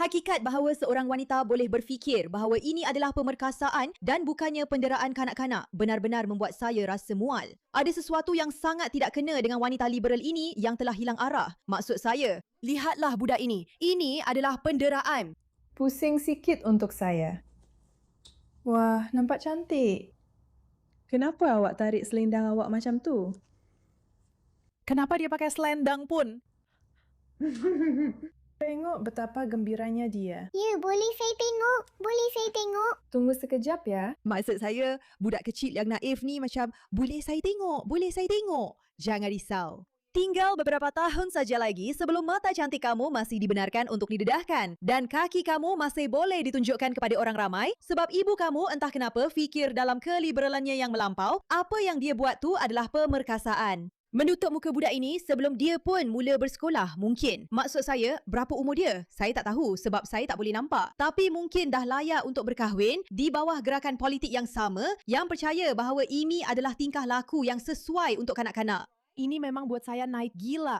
Hakikat bahawa seorang wanita boleh berfikir bahawa ini adalah pemerkasaan dan bukannya penderaan kanak-kanak benar-benar membuat saya rasa mual. Ada sesuatu yang sangat tidak kena dengan wanita liberal ini yang telah hilang arah. Maksud saya, lihatlah budak ini. Ini adalah penderaan. Pusing sikit untuk saya. Wah, nampak cantik. Kenapa awak tarik selendang awak macam tu? Kenapa dia pakai selendang pun? Tengok betapa gembiranya dia. Ya, boleh saya tengok? Boleh saya tengok? Tunggu sekejap ya. Maksud saya, budak kecil yang naif ni macam, boleh saya tengok, boleh saya tengok. Jangan risau. Tinggal beberapa tahun saja lagi sebelum mata cantik kamu masih dibenarkan untuk didedahkan dan kaki kamu masih boleh ditunjukkan kepada orang ramai sebab ibu kamu entah kenapa fikir dalam keliberalannya yang melampau, apa yang dia buat tu adalah pemerkasaan. Menutup muka budak ini sebelum dia pun mula bersekolah mungkin. Maksud saya, berapa umur dia? Saya tak tahu sebab saya tak boleh nampak. Tapi mungkin dah layak untuk berkahwin di bawah gerakan politik yang sama yang percaya bahawa ini adalah tingkah laku yang sesuai untuk kanak-kanak. Ini memang buat saya naik gila.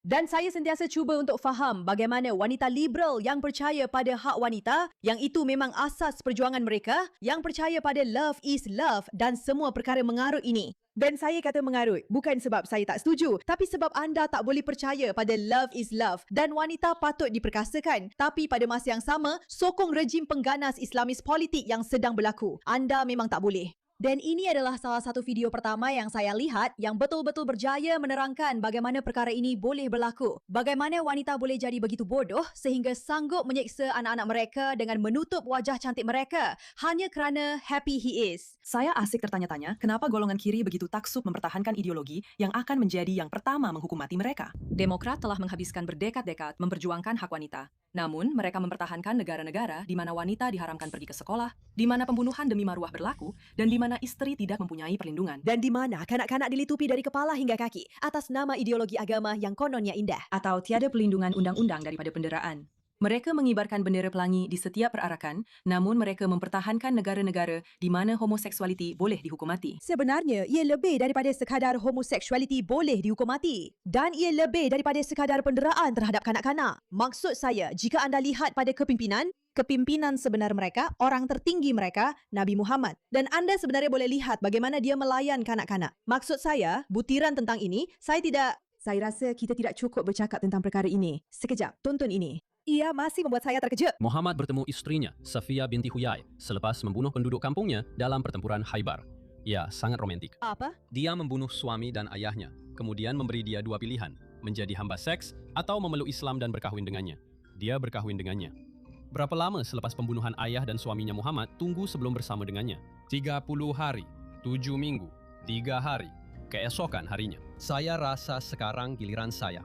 Dan saya sentiasa cuba untuk faham bagaimana wanita liberal yang percaya pada hak wanita, yang itu memang asas perjuangan mereka, yang percaya pada love is love dan semua perkara mengarut ini. Dan saya kata mengarut, bukan sebab saya tak setuju, tapi sebab anda tak boleh percaya pada love is love dan wanita patut diperkasakan. Tapi pada masa yang sama, sokong rejim pengganas Islamis politik yang sedang berlaku. Anda memang tak boleh. Dan ini adalah salah satu video pertama yang saya lihat yang betul-betul berjaya menerangkan bagaimana perkara ini boleh berlaku. Bagaimana wanita boleh jadi begitu bodoh sehingga sanggup menyeksa anak-anak mereka dengan menutup wajah cantik mereka hanya kerana happy he is. Saya asik tertanya-tanya kenapa golongan kiri begitu taksub mempertahankan ideologi yang akan menjadi yang pertama menghukum mati mereka. Demokrat telah menghabiskan berdekat-dekat memperjuangkan hak wanita. Namun, mereka mempertahankan negara-negara di mana wanita diharamkan pergi ke sekolah, di mana pembunuhan demi maruah berlaku, dan di mana istri tidak mempunyai perlindungan. Dan di mana kanak-kanak dilitupi dari kepala hingga kaki atas nama ideologi agama yang kononnya indah. Atau tiada pelindungan undang-undang daripada penderaan. Mereka mengibarkan bendera pelangi di setiap perarakan, namun mereka mempertahankan negara-negara di mana homoseksualiti boleh dihukum mati. Sebenarnya, ia lebih daripada sekadar homoseksualiti boleh dihukum mati. Dan ia lebih daripada sekadar penderaan terhadap kanak-kanak. Maksud saya, jika anda lihat pada kepimpinan sebenar mereka, orang tertinggi mereka, Nabi Muhammad. Dan anda sebenarnya boleh lihat bagaimana dia melayan kanak-kanak. Maksud saya, butiran tentang ini, saya rasa kita tidak cukup bercakap tentang perkara ini. Sekejap, tonton ini. Ia masih membuat saya terkejut. Muhammad bertemu istrinya, Safiyah binti Huyai, selepas membunuh penduduk kampungnya dalam pertempuran Khaybar. Ya, sangat romantik. Apa? Dia membunuh suami dan ayahnya, kemudian memberi dia dua pilihan, menjadi hamba seks atau memeluk Islam dan berkahwin dengannya. Dia berkahwin dengannya. Berapa lama selepas pembunuhan ayah dan suaminya Muhammad tunggu sebelum bersama dengannya? 30 hari, 7 minggu, 3 hari, keesokan harinya. Saya rasa sekarang giliran saya.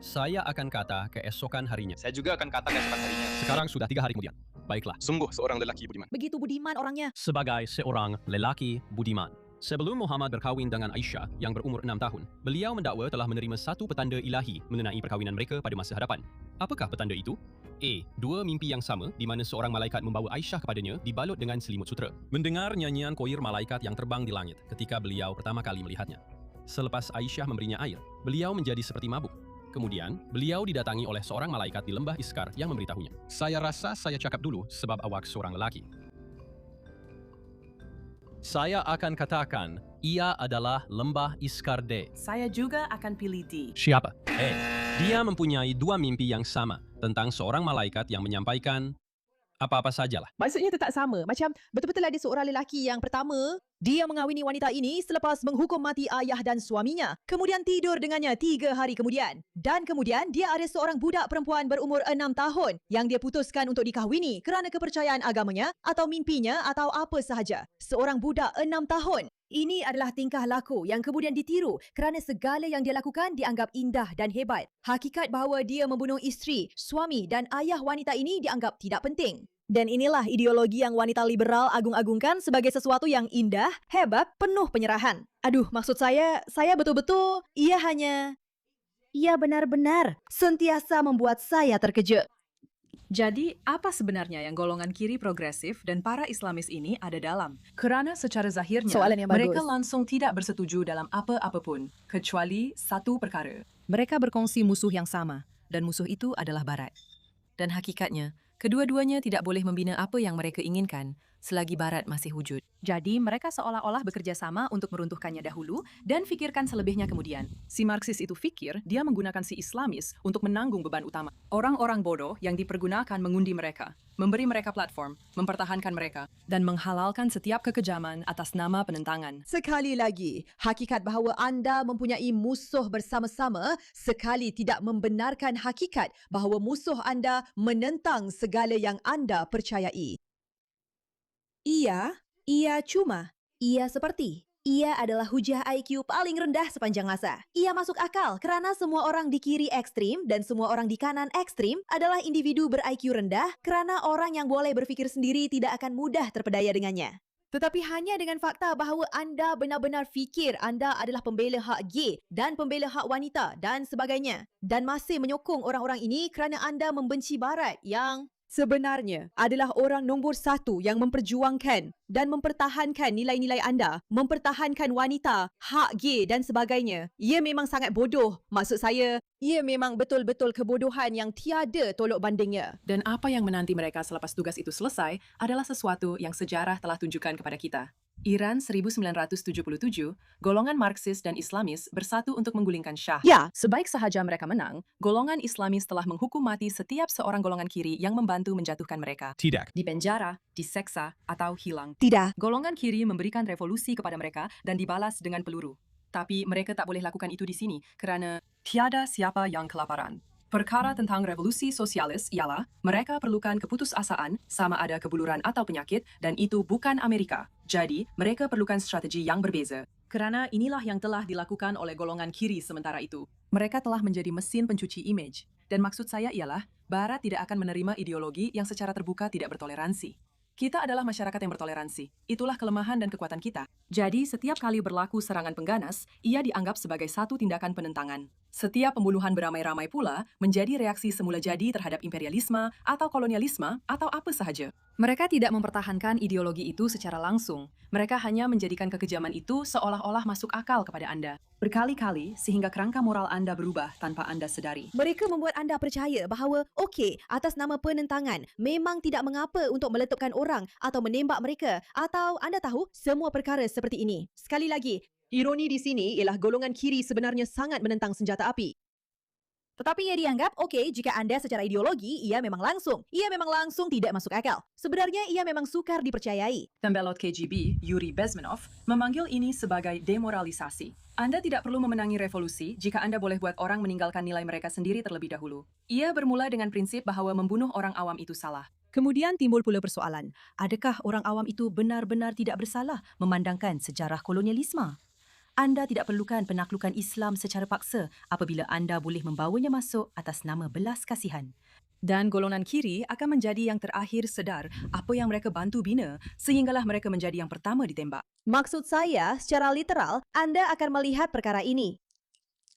Saya akan kata keesokan harinya. Saya juga akan kata keesokan harinya. Sekarang sudah 3 hari kemudian. Baiklah. Sungguh seorang lelaki budiman. Begitu budiman orangnya. Sebagai seorang lelaki budiman. Sebelum Muhammad berkahwin dengan Aisyah yang berumur 6 tahun, beliau mendakwa telah menerima satu petanda ilahi mengenai perkahwinan mereka pada masa hadapan. Apakah petanda itu? A. Dua mimpi yang sama di mana seorang malaikat membawa Aisyah kepadanya dibalut dengan selimut sutera. Mendengar nyanyian koir malaikat yang terbang di langit ketika beliau pertama kali melihatnya. Selepas Aisyah memberinya air, beliau menjadi seperti mabuk. Kemudian, beliau didatangi oleh seorang malaikat di lembah Iskar yang memberitahunya. Saya rasa saya cakap dulu sebab awak seorang lelaki. Saya akan katakan, ia adalah lembah Iskar D. Saya juga akan pilih D. Siapa? Dia mempunyai dua mimpi yang sama tentang seorang malaikat yang menyampaikan apa-apa sajalah. Maksudnya tetap sama. Macam betul-betul ada seorang lelaki yang pertama, dia mengahwini wanita ini selepas menghukum mati ayah dan suaminya. Kemudian tidur dengannya 3 hari kemudian. Dan kemudian dia ada seorang budak perempuan berumur 6 tahun yang dia putuskan untuk dikahwini kerana kepercayaan agamanya atau mimpinya atau apa sahaja. Seorang budak 6 tahun. Ini adalah tingkah laku yang kemudian ditiru kerana segala yang dia lakukan dianggap indah dan hebat. Hakikat bahawa dia membunuh isteri, suami dan ayah wanita ini dianggap tidak penting. Dan inilah ideologi yang wanita liberal agung-agungkan sebagai sesuatu yang indah, hebat, penuh penyerahan. Aduh, maksud saya betul-betul, ia benar-benar sentiasa membuat saya terkejut. Jadi, apa sebenarnya yang golongan kiri progresif dan para Islamis ini ada dalam? Kerana secara zahirnya, Soalan yang bagus. mereka langsung tidak bersetuju dalam apa-apa pun, kecuali satu perkara. Mereka berkongsi musuh yang sama, dan musuh itu adalah Barat. Dan hakikatnya, kedua-duanya tidak boleh membina apa yang mereka inginkan selagi Barat masih wujud. Jadi, mereka seolah-olah bekerja sama untuk meruntuhkannya dahulu dan fikirkan selebihnya kemudian. Si Marxis itu fikir dia menggunakan si Islamis untuk menanggung beban utama. Orang-orang bodoh yang dipergunakan mengundi mereka, memberi mereka platform, mempertahankan mereka, dan menghalalkan setiap kekejaman atas nama penentangan. Sekali lagi, hakikat bahawa anda mempunyai musuh bersama-sama sekali tidak membenarkan hakikat bahawa musuh anda menentang segala yang anda percayai. Ia cuma. Ia seperti. Ia adalah hujah IQ paling rendah sepanjang masa. Ia masuk akal kerana semua orang di kiri ekstrim dan semua orang di kanan ekstrim adalah individu ber-IQ rendah kerana orang yang boleh berfikir sendiri tidak akan mudah terpedaya dengannya. Tetapi hanya dengan fakta bahawa anda benar-benar fikir anda adalah pembela hak gay dan pembela hak wanita dan sebagainya dan masih menyokong orang-orang ini kerana anda membenci Barat yang sebenarnya adalah orang nombor 1 yang memperjuangkan dan mempertahankan nilai-nilai anda, mempertahankan wanita, hak gay dan sebagainya. Ia memang sangat bodoh. Maksud saya, ia memang betul-betul kebodohan yang tiada tolok bandingnya. Dan apa yang menanti mereka selepas tugas itu selesai adalah sesuatu yang sejarah telah tunjukkan kepada kita. Iran 1977, golongan Marxis dan Islamis bersatu untuk menggulingkan Shah. Ya. Sebaik sahaja mereka menang, golongan Islamis telah menghukum mati setiap seorang golongan kiri yang membantu menjatuhkan mereka. Tidak. Dipenjara, diseksa, atau hilang. Tidak. Golongan kiri memberikan revolusi kepada mereka dan dibalas dengan peluru. Tapi mereka tak boleh lakukan itu di sini kerana tiada siapa yang kelaparan. Perkara tentang revolusi sosialis ialah mereka perlukan keputusasaan sama ada kebuluran atau penyakit dan itu bukan Amerika. Jadi, mereka perlukan strategi yang berbeza. Kerana inilah yang telah dilakukan oleh golongan kiri sementara itu. Mereka telah menjadi mesin pencuci imej. Dan maksud saya ialah, Barat tidak akan menerima ideologi yang secara terbuka tidak bertoleransi. Kita adalah masyarakat yang bertoleransi. Itulah kelemahan dan kekuatan kita. Jadi, setiap kali berlaku serangan pengganas, ia dianggap sebagai satu tindakan penentangan. Setiap pembunuhan beramai-ramai pula menjadi reaksi semula jadi terhadap imperialisme atau kolonialisme atau apa sahaja. Mereka tidak mempertahankan ideologi itu secara langsung. Mereka hanya menjadikan kekejaman itu seolah-olah masuk akal kepada Anda. Berkali-kali sehingga kerangka moral Anda berubah tanpa Anda sedari. Mereka membuat anda percaya bahawa okey, atas nama penentangan, memang tidak mengapa untuk meletupkan orang atau menembak mereka atau anda tahu semua perkara seperti ini. Sekali lagi, ironi di sini ialah golongan kiri sebenarnya sangat menentang senjata api. Tetapi ia dianggap okey jika anda secara ideologi ia memang langsung tidak masuk akal. Sebenarnya ia memang sukar dipercayai. Pembelot KGB, Yuri Bezmenov, memanggil ini sebagai demoralisasi. Anda tidak perlu memenangi revolusi jika Anda boleh buat orang meninggalkan nilai mereka sendiri terlebih dahulu. Ia bermula dengan prinsip bahawa membunuh orang awam itu salah. Kemudian timbul pula persoalan, adakah orang awam itu benar-benar tidak bersalah memandangkan sejarah kolonialisme? Anda tidak perlukan penaklukan Islam secara paksa apabila anda boleh membawanya masuk atas nama belas kasihan. Dan golongan kiri akan menjadi yang terakhir sedar apa yang mereka bantu bina sehinggalah mereka menjadi yang pertama ditembak. Maksud saya, secara literal, anda akan melihat perkara ini.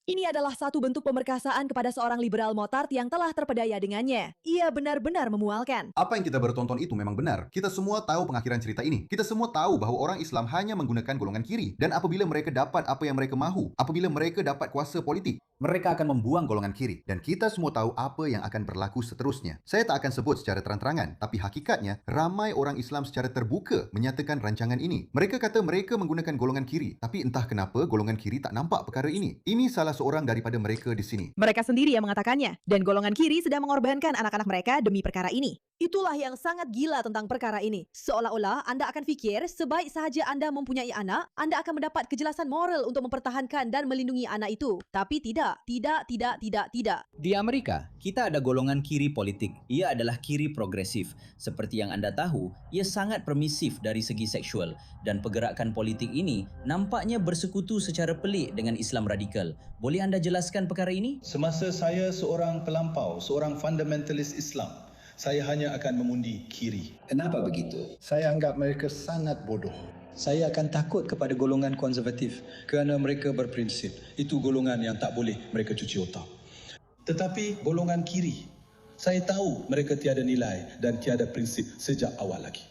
Ini adalah satu bentuk pemerkasaan kepada seorang liberal motard yang telah terpedaya dengannya. Ia benar-benar memualkan. Apa yang kita baru tonton itu memang benar. Kita semua tahu pengakhiran cerita ini. Kita semua tahu bahawa orang Islam hanya menggunakan golongan kiri. Dan apabila mereka dapat apa yang mereka mahu, apabila mereka dapat kuasa politik, mereka akan membuang golongan kiri. Dan kita semua tahu apa yang akan berlaku seterusnya. Saya tak akan sebut secara terang-terangan, tapi hakikatnya, ramai orang Islam secara terbuka menyatakan rancangan ini. Mereka kata mereka menggunakan golongan kiri. Tapi entah kenapa golongan kiri tak nampak perkara ini. Ini salah seorang daripada mereka di sini. Mereka sendiri yang mengatakannya. Dan golongan kiri sedang mengorbankan anak-anak mereka demi perkara ini. Itulah yang sangat gila tentang perkara ini. Seolah-olah anda akan fikir sebaik sahaja anda mempunyai anak, anda akan mendapat kejelasan moral untuk mempertahankan dan melindungi anak itu. Tapi tidak. Di Amerika, kita ada golongan kiri politik. Ia adalah kiri progresif. Seperti yang anda tahu, ia sangat permisif dari segi seksual. Dan pergerakan politik ini nampaknya bersekutu secara pelik dengan Islam radikal. Boleh anda jelaskan perkara ini? Semasa saya seorang pelampau, seorang fundamentalis Islam, saya hanya akan mengundi kiri. Kenapa begitu? Saya anggap mereka sangat bodoh. Saya akan takut kepada golongan konservatif kerana mereka berprinsip. Itu golongan yang tak boleh mereka cuci otak. Tetapi golongan kiri, saya tahu mereka tiada nilai dan tiada prinsip sejak awal lagi.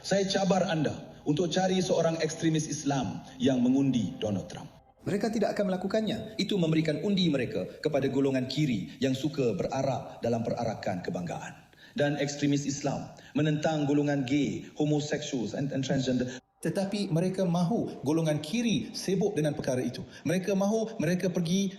Saya cabar anda untuk cari seorang ekstremis Islam yang mengundi Donald Trump. Mereka tidak akan melakukannya. Itu memberikan undi mereka kepada golongan kiri yang suka berarak dalam perarakan kebanggaan. Dan ekstremis Islam menentang golongan gay, homoseksual and transgender. Tetapi mereka mahu golongan kiri sibuk dengan perkara itu. Mereka mahu mereka pergi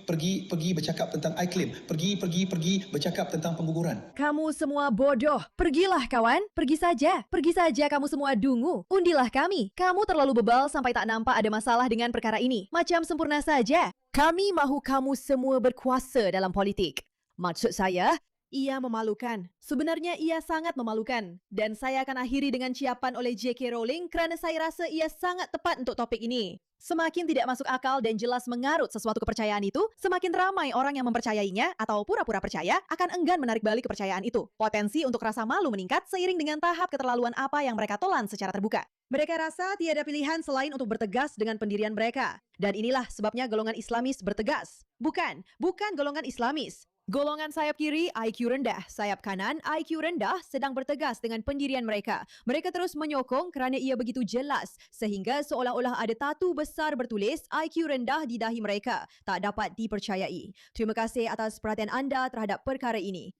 bercakap tentang iklim, pergi bercakap tentang pengguguran. Kamu semua bodoh. Pergilah kawan, pergi saja. Pergi saja kamu semua dungu. Undilah kami. Kamu terlalu bebal sampai tak nampak ada masalah dengan perkara ini. Macam sempurna saja. Kami mahu kamu semua berkuasa dalam politik. Maksud saya, ia memalukan. Sebenarnya ia sangat memalukan. Dan saya akan akhiri dengan ciapan oleh J.K. Rowling kerana saya rasa ia sangat tepat untuk topik ini. Semakin tidak masuk akal dan jelas mengarut sesuatu kepercayaan itu, semakin ramai orang yang mempercayainya atau pura-pura percaya akan enggan menarik balik kepercayaan itu. Potensi untuk rasa malu meningkat seiring dengan tahap keterlaluan apa yang mereka tolan secara terbuka. Mereka rasa tiada pilihan selain untuk bertegas dengan pendirian mereka. Dan inilah sebabnya golongan Islamis bertegas. Bukan golongan Islamis. Golongan sayap kiri, IQ rendah. Sayap kanan, IQ rendah sedang bertegas dengan pendirian mereka. Mereka terus menyokong kerana ia begitu jelas sehingga seolah-olah ada tatu besar bertulis IQ rendah di dahi mereka. Tak dapat dipercayai. Terima kasih atas perhatian anda terhadap perkara ini.